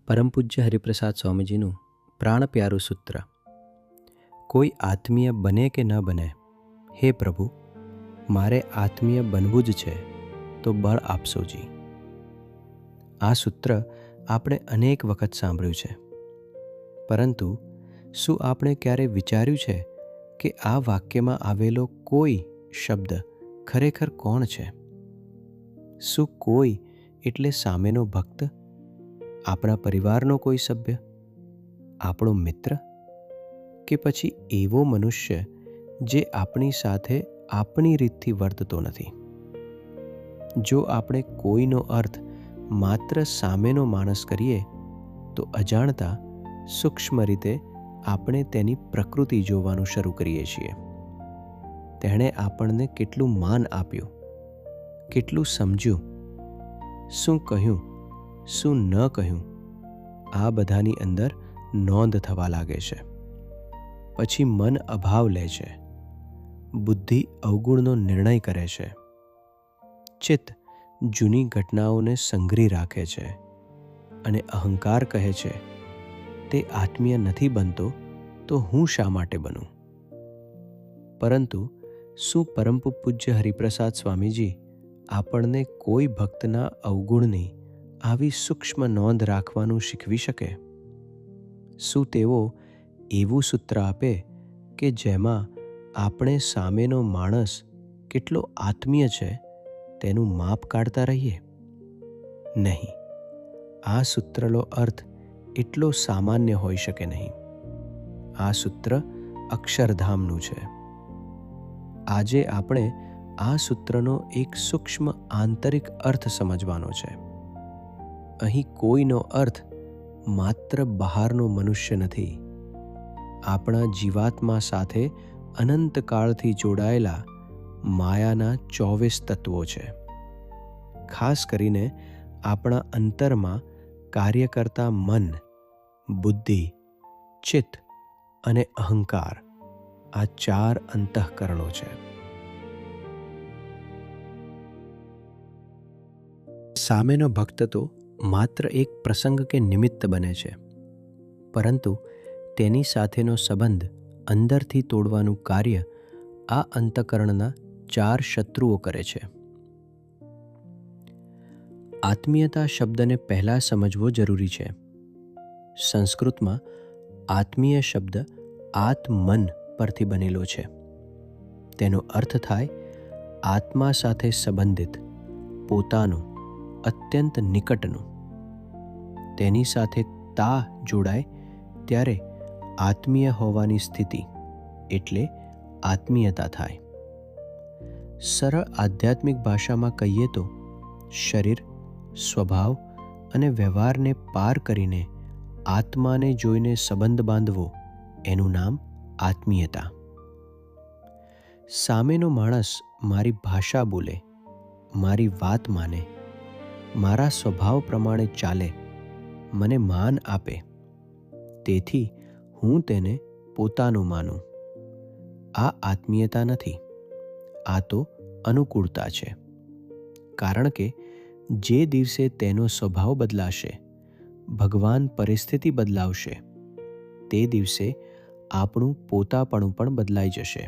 પરમ પૂજ્ય હરિપ્રસાદ સ્વામીજીનું પ્રાણ પ્યારું સૂત્ર. કોઈ આત્મીય બને કે ન બને, હે પ્રભુ મારે આત્મીય બનવું જ છે તો બળ આપશોજી. આ સૂત્ર આપણે અનેક વખત સાંભળ્યું છે, પરંતુ શું આપણે ક્યારે વિચાર્યું છે કે આ વાક્યમાં આવેલો કોઈ શબ્દ ખરેખર કોણ છે? શું કોઈ એટલે સામેનો ભક્ત, આપણા પરિવારનો કોઈ સભ્ય, આપણો મિત્ર, કે પછી એવો મનુષ્ય જે આપણી સાથે આપણી રીતથી વર્તતો નથી? જો આપણે કોઈનો અર્થ માત્ર સામેનો માણસ કરીએ તો અજાણતા સૂક્ષ્મ રીતે આપણે તેની પ્રકૃતિ જોવાનું શરૂ કરીએ છીએ. તેણે આપણને કેટલું માન આપ્યું, કેટલું સમજ્યું, શું કહ્યું, શું ન કહ્યું, આ બધાની અંદર નોંધ થવા લાગે છે. પછી મન અભાવ લે છે, બુદ્ધિ અવગુણનો નિર્ણય કરે છે, ચિત્ત જૂની ઘટનાઓને સંઘરી રાખે છે અને અહંકાર કહે છે, તે આત્મીય નથી બનતો તો હું શા માટે બનું? પરંતુ શું પરમ પૂજ્ય હરિપ્રસાદ સ્વામીજી આપણને કોઈ ભક્તના અવગુણની આવી સૂક્ષ્મ નોંધ રાખવાનું શીખવી શકે? શું તેઓ એવું સૂત્ર આપે કે જેમાં આપણે સામેનો માણસ કેટલો આત્મીય છે તેનું માપ કાઢતા રહીએ? નહીં, આ સૂત્રનો અર્થ એટલો સામાન્ય હોઈ શકે નહીં. આ સૂત્ર અક્ષરધામનું છે. આજે આપણે આ સૂત્રનો એક સૂક્ષ્મ આંતરિક અર્થ સમજવાનો છે. અહીં કોઈનો અર્થ માત્ર બહારનો મનુષ્ય નથી, આપણા જીવાત્મા સાથે અનંતકાળથી જોડાયેલા માયાના 24 તત્વો છે. ખાસ કરીને આપણા અંતરમાં કાર્ય કરતા મન, બુદ્ધિ, ચિત્ત અને અહંકાર, આ 4 અંતઃકરણો છે. સામેનો ભક્ત તો માત્ર એક પ્રસંગ કે નિમિત્ત બને છે, પરંતુ તેની સાથેનો સંબંધ અંદરથી તોડવાનું કાર્ય આ અંતઃકરણના 4 શત્રુઓ કરે છે. આત્મીયતા શબ્દને પહેલા સમજવો જરૂરી છે. સંસ્કૃતમાં આત્મીય શબ્દ આત્મન પરથી બનેલો છે. તેનો અર્થ થાય આત્મા સાથે સંબંધિત, પોતાનું, અત્યંત નિકટનું. તેની સાથે તા જોડાય ત્યારે આત્મીય હોવાની સ્થિતિ એટલે આત્મીયતા થાય. સરળ આધ્યાત્મિક ભાષામાં કહીએ તો શરીર, સ્વભાવ અને વ્યવહારને પાર કરીને આત્માને જોઈને સંબંધ બાંધવો, એનું નામ આત્મીયતા. સામેનો માણસ મારી ભાષા બોલે, મારી વાત માને, મારા સ્વભાવ પ્રમાણે ચાલે, મને માન આપે, તેથી હું તેને પોતાનું માનું. આ આત્મીયતા નથી, આ તો અનુકૂળતા છે. કારણ કે જે દિવસે તેનો સ્વભાવ બદલાશે, ભગવાન પરિસ્થિતિ બદલાવશે, તે દિવસે આપણું પોતાપણું પણ બદલાઈ જશે.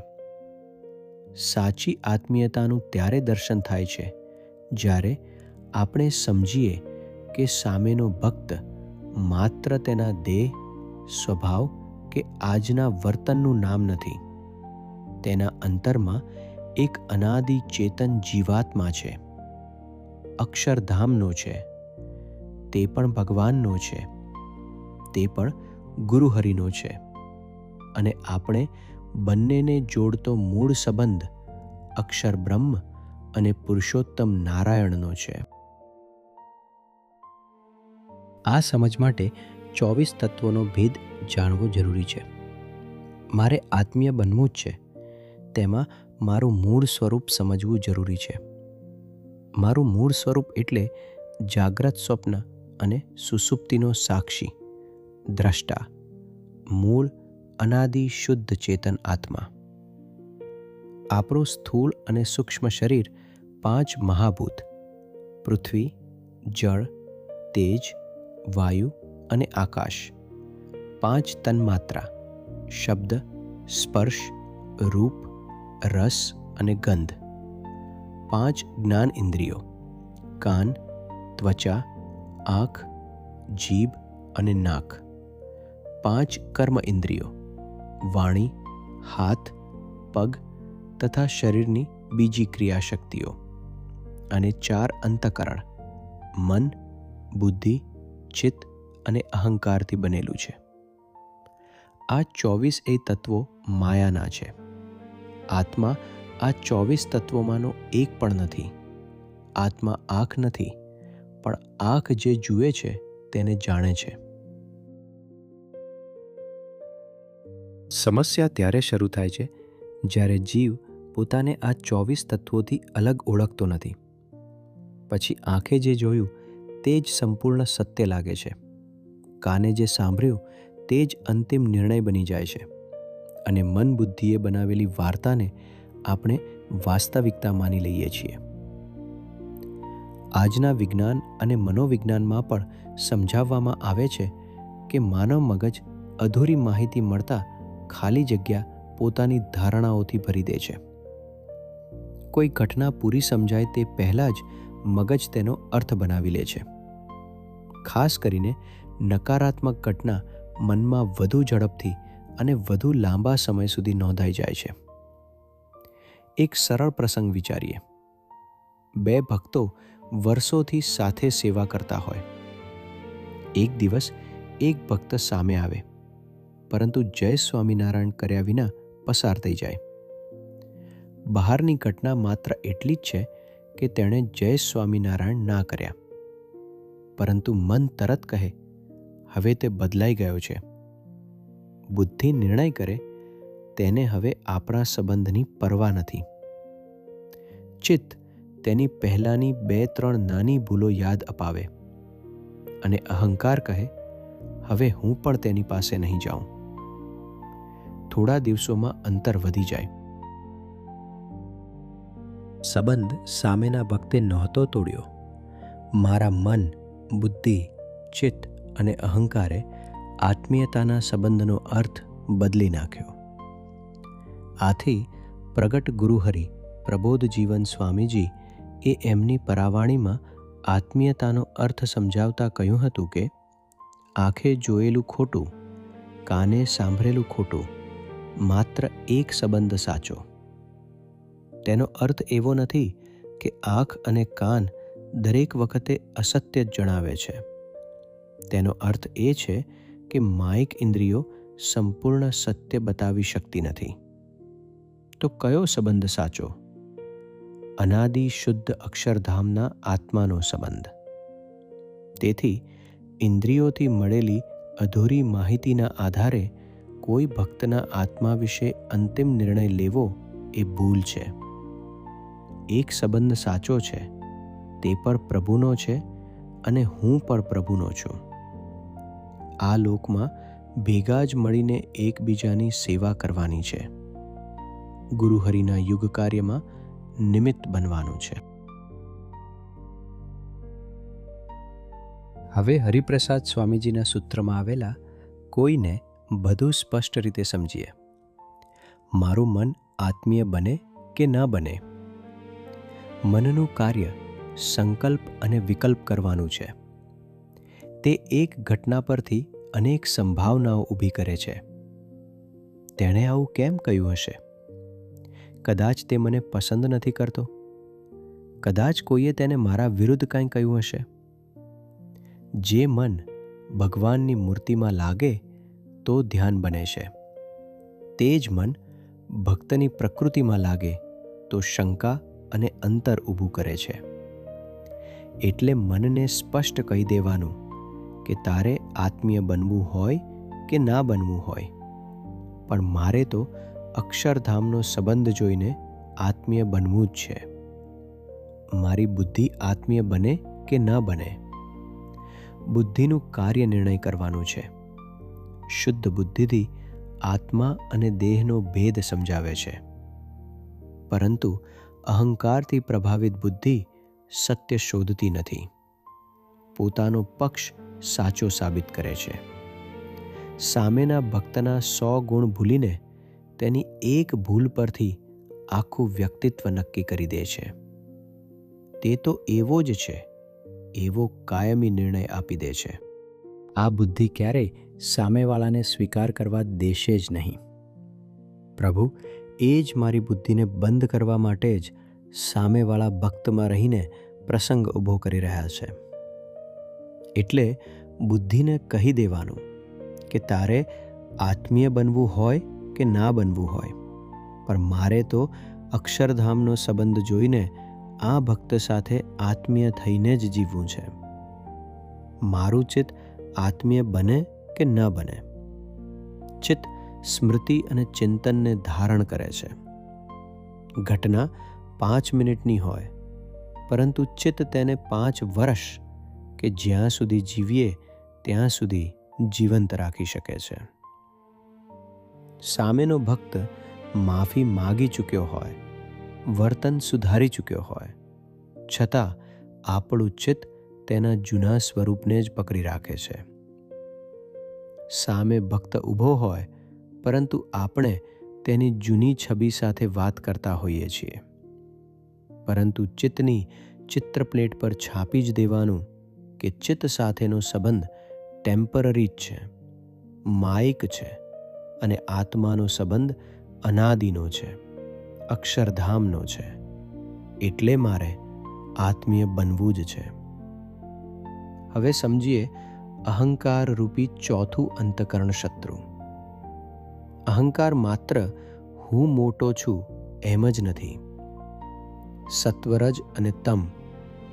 સાચી આત્મીયતાનું ત્યારે દર્શન થાય છે જ્યારે આપણે સમજીએ કે સામેનો ભક્ત માત્ર તેના દેહ, સ્વભાવ કે આજના વર્તનનું નામ નથી. તેના અંતરમાં એક અનાદિ ચેતન જીવાત્મા છે, અક્ષરધામનો છે, તે પણ ભગવાનનો છે, તે પણ ગુરુહરિનો છે, અને આપણે બંનેને જોડતો મૂળ સંબંધ અક્ષર બ્રહ્મ અને પુરુષોત્તમ નારાયણનો છે. આ સમજ માટે 24 તત્વોનો ભેદ જાણવો જરૂરી છે. મારે આત્મીય બનવું જ છે, તેમાં મારું મૂળ સ્વરૂપ સમજવું જરૂરી છે. મારું મૂળ સ્વરૂપ એટલે જાગ્રત, સ્વપ્ન અને સુષુપ્તિનો સાક્ષી, દ્રષ્ટા, મૂળ અનાદિ શુદ્ધ ચેતન આત્મા. આપણું સ્થૂળ અને સૂક્ષ્મ શરીર 5 મહાભૂત પૃથ્વી, જળ, તેજ, વાયુ અને આકાશ, 5 તન્માત્રા શબ્દ, સ્પર્શ, રૂપ, રસ અને ગંધ, 5 જ્ઞાન ઇન્દ્રિયો કાન, ત્વચા, આંખ, જીભ અને નાક, 5 કર્મ ઇન્દ્રિયો વાણી, હાથ, પગ તથા શરીરની બીજી ક્રિયાશક્તિઓ અને 4 અંતઃકરણ મન, બુદ્ધિ, ચિત્ત અને અહંકારથી બનેલું છે. આ 24 તત્વો માયાના છે. આત્મા આ 24 તત્વોમાંનો એક પણ નથી. આત્મા આંખ નથી, પણ આંખ જે જુએ છે તેને જાણે છે. સમસ્યા ત્યારે શરૂ થાય છે જ્યારે જીવ પોતાને આ 24 તત્વોથી અલગ ઓળખતો નથી. પછી આંખે જે જોયું તે જ સંપૂર્ણ સત્ય લાગે છે. કાને જે સાંભળ્યું તે જ અંતિમ નિર્ણય બની જાય છે અને મન બુદ્ધિએ બનાવેલી વાર્તાને આપણે વાસ્તવિકતા માની લઈએ છીએ. આજના વિજ્ઞાન અને મનોવિજ્ઞાનમાં પણ સમજાવવામાં આવે છે કે માનવ મગજ અધૂરી માહિતી મળતા ખાલી જગ્યા પોતાની ધારણાઓથી ભરી દે છે. કોઈ ઘટના પૂરી સમજાય તે પહેલાં જ મગજ તેનો અર્થ બનાવી લે છે. ખાસ કરીને નકારાત્મક ઘટના મનમાં વધુ ઝડપથી અને વધુ લાંબા સમય સુધી નોંધાઈ જાય છે. એક સરળ પ્રસંગ વિચારીએ. 2 ભક્તો વર્ષોથી સાથે સેવા કરતા હોય. એક દિવસ એક ભક્ત સામે આવે, પરંતુ જય સ્વામિનારાયણ કર્યા વિના પસાર થઈ જાય. બહારની ઘટના માત્ર એટલી જ છે કે તેણે જય સ્વામિનારાયણ ના કર્યા, પરંતુ મન તરત કહે, હવે તે બદલાઈ ગયો છે. બુદ્ધિ નિર્ણય કરે, તેને હવે આપણા સંબંધની પરવા નથી. ચિત્ત તેની પહેલાંની 2-3 નાની ભૂલો યાદ અપાવે અને અહંકાર કહે, હવે હું પણ તેની પાસે નહીં જાઉં. થોડા દિવસોમાં અંતર વધી જાય. સંબંધ સામેના ભક્તે નહોતો તોડ્યો. મારા મન, બુદ્ધિ, ચિત્ત અને અહંકારે આત્મીયતાના સંબંધનો અર્થ બદલી નાખ્યો. આથી પ્રગટ ગુરુહરિ પ્રબોધજીવન સ્વામીજી એ એમની પરાવાણીમાં આત્મીયતાનો અર્થ સમજાવતા કહ્યું હતું કે આંખે જોયેલું ખોટું, કાને સાંભળેલું ખોટું, માત્ર એક સંબંધ સાચો. તેનો અર્થ એવો નથી કે આંખ અને કાન દરેક વખતે અસત્ય જ જણાવે છે. તેનો અર્થ એ છે કે માયિક ઇન્દ્રિયો સંપૂર્ણ સત્ય બતાવી શકતી નથી. તો કયો સંબંધ સાચો? અનાદિ શુદ્ધ અક્ષરધામના આત્માનો સંબંધ. તેથી ઇન્દ્રિયોથી મળેલી અધૂરી માહિતીના આધારે કોઈ ભક્તના આત્મા વિશે અંતિમ નિર્ણય લેવો એ ભૂલ છે. એક સંબંધ સાચો છે, તે પણ પ્રભુનો છે અને હું પણ પ્રભુનો છું. આ લોકમાં ભેગા જ મળીને એકબીજાની સેવા કરવાની છે. ગુરુહરિના યુગ કાર્યમાં નિમિત્ત બનવાનું છે. હવે હરિપ્રસાદ સ્વામીજીના સૂત્રમાં આવેલા કોઈને બધું સ્પષ્ટ રીતે સમજીએ. મારું મન આત્મીય બને કે ન બને? મનનું કાર્ય સંકલ્પ અને વિકલ્પ કરવાનું છે. તે એક ઘટના પરથી અનેક સંભાવનાઓ ઊભી કરે છે. તેણે આવું કેમ કહ્યું હશે? કદાચ તે મને પસંદ નથી કરતો. કદાચ કોઈએ તેને મારા વિરુદ્ધ કંઈ કહ્યું હશે. જે મન ભગવાનની મૂર્તિમાં લાગે તો ધ્યાન બને છે. તે જ મન ભક્તની પ્રકૃતિમાં લાગે તો શંકા અને અંતર ઊભું કરે છે. એટલે મનને સ્પષ્ટ કહી દેવાનું કે તારે આત્મીય બનવું હોય કે ના બનવું હોય, પણ મારે તો અક્ષરધામનો સંબંધ જોઈને આત્મીય બનવું જ છે. મારી બુદ્ધિ આત્મીય બને કે ન બને, બુદ્ધિનું કાર્ય નિર્ણય કરવાનું છે. શુદ્ધ બુદ્ધિથી આત્મા અને દેહનો ભેદ સમજાવે છે, પરંતુ અહંકારથી પ્રભાવિત બુદ્ધિ સત્ય શોધતી નથી. પોતાનો પક્ષ સાચો સાબિત કરે છે. સામેના ભક્તના 100 ગુણ ભૂલીને તેની એક ભૂલ પરથી આખું વ્યક્તિત્વ નક્કી કરી દે છે. તે તો એવો જ છે, એવો કાયમી નિર્ણય આપી દે છે. આ બુદ્ધિ ક્યારેય સામેવાળાને સ્વીકાર કરવા દેશે જ નહીં. પ્રભુ એ જ મારી બુદ્ધિને બંધ કરવા માટે જ સામેવાળા ભક્તમાં રહીને પ્રસંગ ઊભો કરી રહ્યા છે. એટલે બુદ્ધિને કહી દેવાનું કે તારે આત્મીય બનવું હોય કે ના બનવું હોય, પણ મારે તો અક્ષરધામનો સંબંધ જોઈને આ ભક્ત સાથે આત્મીય થઈને જ જીવવું છે. મારું ચિત્ત આત્મીય બને કે ન બને. ચિત્ત સ્મૃતિ અને ચિંતનને ધારણ કરે છે. ઘટના 5 મિનિટની હોય, પરંતુ ચિત્ત તેને 5 વર્ષ કે જ્યાં સુધી જીવીએ ત્યાં સુધી જીવંત રાખી શકે છે. સામેનો ભક્ત માફી માગી ચૂક્યો હોય, વર્તન સુધારી ચૂક્યો હોય, છતાં આપણું ચિત્ત તેના જૂના સ્વરૂપને જ પકડી રાખે છે. સામે ભક્ત ઊભો હોય, પરંતુ આપણે તેની જૂની છબી સાથે વાત કરતા હોઈએ છીએ. પરંતુ ચિત્તની ચિત્રપ્લેટ પર છાપી જ દેવાનું કે ચિત્ત સાથેનો સંબંધ ટેમ્પરરી જ છે, માયિક છે, અને આત્માનો સંબંધ અનાદિનો છે, અક્ષરધામનો છે. એટલે મારે આત્મીય બનવું જ છે. હવે સમજીએ અહંકાર રૂપી ચોથું અંતકરણ શત્રુ. અહંકાર માત્ર હું મોટો છું એમ જ નથી. સત્વરજ અને તમ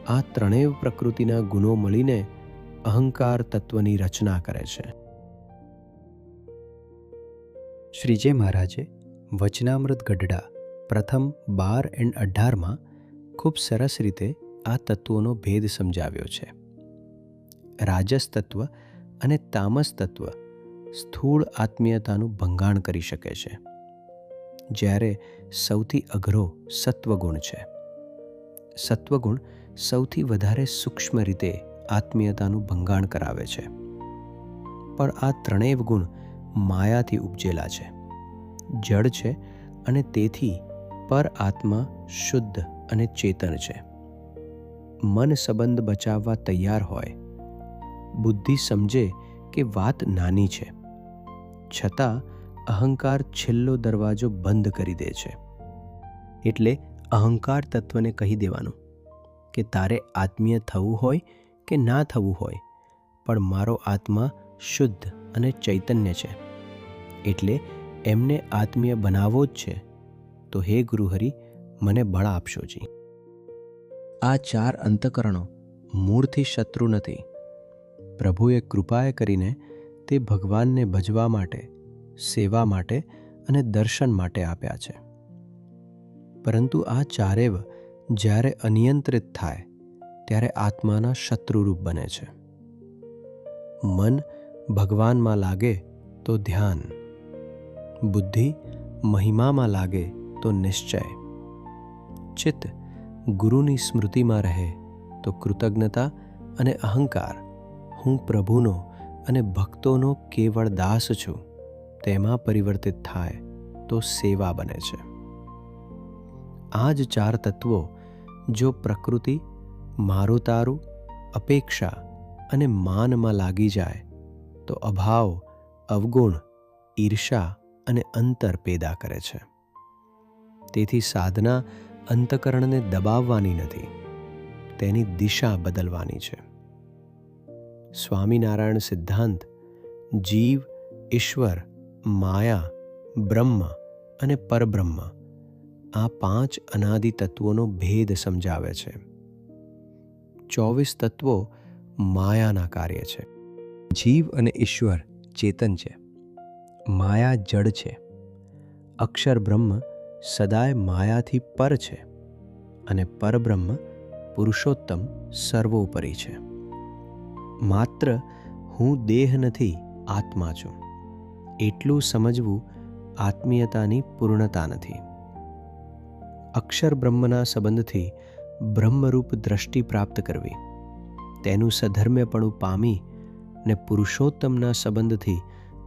આ ત્રણેય પ્રકૃતિના ગુણો મળીને અહંકાર તત્વની રચના કરે છે. શ્રીજી મહારાજે વચનામૃત ગઢડા પ્રથમ 12 અને 18માં ખૂબ સરસ રીતે આ તત્વોનો ભેદ સમજાવ્યો છે. રાજસ તત્વ અને તામસ તત્વ સ્થૂળ આત્મીયતાનું ભંગાણ કરી શકે છે, જ્યારે સૌથી અઘરો સત્વગુણ છે. સત્વગુણ સૌથી વધારે સૂક્ષ્મ રીતે આત્મીયતાનું ભંગાણ કરાવે છે. પણ આ ત્રણેય ગુણ માયાથી ઉપજેલા છે, જડ છે, અને તેથી પર આત્મા શુદ્ધ અને ચેતન છે. મન સંબંધ બચાવવા તૈયાર હોય, બુદ્ધિ સમજે કે વાત નાની છે, છતાં અહંકાર છેલ્લો દરવાજો બંધ કરી દે છે. એટલે અહંકાર તત્વને કહી દેવાનું કે તારે આત્મીય થવું હોય કે ના થવું હોય, પણ મારો આત્મા શુદ્ધ અને ચૈતન્ય છે, એટલે એમને આત્મીય બનાવવો જ છે. તો હે ગુરુહરિ, મને બળ આપશોજી. આ 4 અંતકરણો મૂળથી શત્રુ નથી. પ્રભુએ કૃપાએ કરીને તે ભગવાનને ભજવા માટે, સેવા માટે અને દર્શન માટે આપ્યા છે. પરંતુ આ ચારેવ જ્યારે અનિયંત્રિત થાય ત્યારે આત્માના શત્રુરૂપ બને છે. મન ભગવાનમાં લાગે તો ધ્યાન, બુદ્ધિ મહિમામાં લાગે તો નિશ્ચય, ચિત્ત ગુરુની સ્મૃતિમાં રહે તો કૃતજ્ઞતા, અને અહંકાર હું પ્રભુનો અને ભક્તોનો કેવળ દાસ છું તેમાં પરિવર્તિત થાય તો સેવા બને છે. આ જ 4 તત્વો જો પ્રકૃતિ, મારું તારું, અપેક્ષા અને માનમાં લાગી જાય તો અભાવ, અવગુણ, ઈર્ષા અને અંતર પેદા કરે છે. તેથી સાધના અંતકરણને દબાવવાની નથી, તેની દિશા બદલવાની છે. સ્વામિનારાયણ સિદ્ધાંત જીવ, ઈશ્વર, માયા, બ્રહ્મ અને પરબ્રહ્મ આ 5 અનાદિ તત્વોનો ભેદ સમજાવે છે. 24 તત્વો માયાના કાર્ય છે. જીવ અને ઈશ્વર ચેતન છે, માયા જડ છે, અક્ષર બ્રહ્મ સદાય માયાથી પર છે, અને પરબ્રહ્મ પુરુષોત્તમ સર્વોપરી છે. માત્ર હું દેહ નથી, આત્મા છું એટલું સમજવું આત્મીયતાની પૂર્ણતા નથી. અક્ષર બ્રહ્મના સંબંધથી બ્રહ્મરૂપ દ્રષ્ટિ પ્રાપ્ત કરવી, તેનું સધર્મ્યપણું પામી ને પુરુષોત્તમના સંબંધથી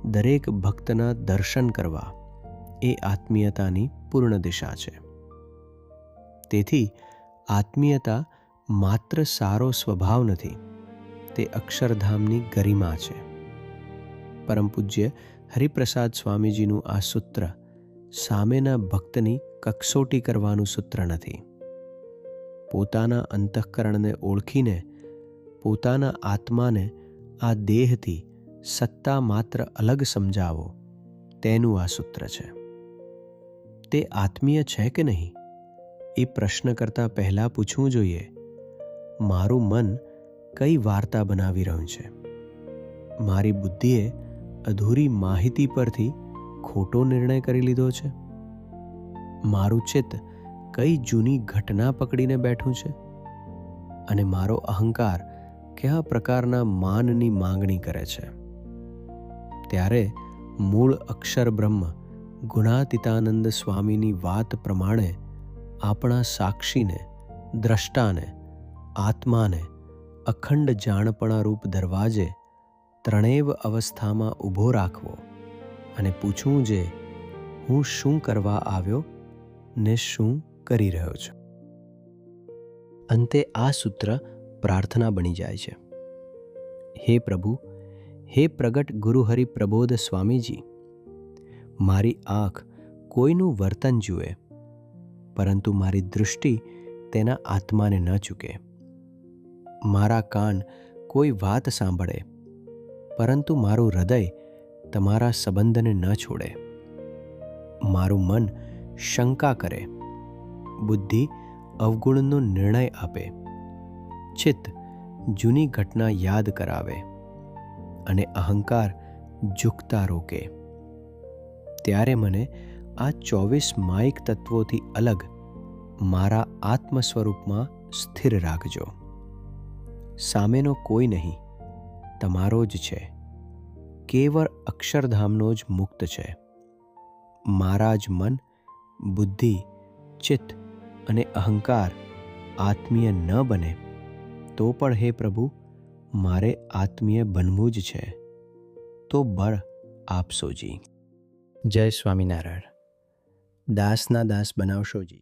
દરેક ભક્તના દર્શન કરવા એ આત્મીયતાની પૂર્ણ દિશા છે. તેથી આત્મીયતા માત્ર સારો સ્વભાવ નથી, તે અક્ષરધામની ગરિમા છે. પરમ પૂજ્ય હરિપ્રસાદ સ્વામીજીનું આ સૂત્ર સામેના ભક્તની કક્ષોટી કરવાનું સૂત્ર નથી. પોતાના અંતઃકરણને ઓળખીને પોતાના આત્માને આ દેહથી સત્તા માત્ર અલગ સમજાવો, તેનું આ સૂત્ર છે. તે આત્મીય છે કે નહીં એ પ્રશ્ન કરતાં પહેલાં પૂછવું જોઈએ, મારું મન કઈ વાર્તા બનાવી રહ્યું છે? મારી બુદ્ધિએ અધૂરી માહિતી પરથી ખોટો નિર્ણય કરી લીધો છે? મારું ચિત્ત કઈ જૂની ઘટના પકડીને બેઠું છે? અને મારો અહંકાર કયા પ્રકારના માનની માંગણી કરે છે? ત્યારે મૂળ અક્ષર બ્રહ્મ ગુણાતીતાનંદ સ્વામીની વાત પ્રમાણે આપણા સાક્ષીને, દ્રષ્ટાને, આત્માને અખંડ જાણપણા રૂપ દરવાજે ત્રણેવ અવસ્થામાં ઊભો રાખવો અને પૂછવું જે હું શું કરવા આવ્યો ને શું કરી રહ્યો છું. અંતે આ સૂત્ર પ્રાર્થના બની જાય છે. હે પ્રભુ, હે પ્રગટ ગુરુહરિ પ્રબોધ સ્વામીજી, મારી આંખ કોઈનું વર્તન જુએ, પરંતુ મારી દૃષ્ટિ તેના આત્માને ન ચૂકે. મારા કાન કોઈ વાત સાંભળે, પરંતુ મારું હૃદય તમારા સંબંધને ન છોડે. મારું મન શંકા કરે, બુદ્ધિ અવગુણનો નિર્ણય આપે, ચિત્ત જૂની ઘટના યાદ કરાવે અને અહંકાર ઝૂકતા રોકે. ત્યારે મને આ 24 માયિક તત્વોથી અલગ મારા આત્મ સ્વરૂપમાં સ્થિર રાખજો. સામેનો કોઈ નહીં, તમારો જ છે. કેવળ અક્ષરધામનો જ મુક્ત છે. મારા જ મન, બુદ્ધિ, ચિત્ત અને અહંકાર આત્મીય ન બને તો પણ હે પ્રભુ, મારે આત્મીય બનવું જ છે. તો બળ આપશોજી. જય સ્વામિનારાયણ. દાસના દાસ બનાવશોજી.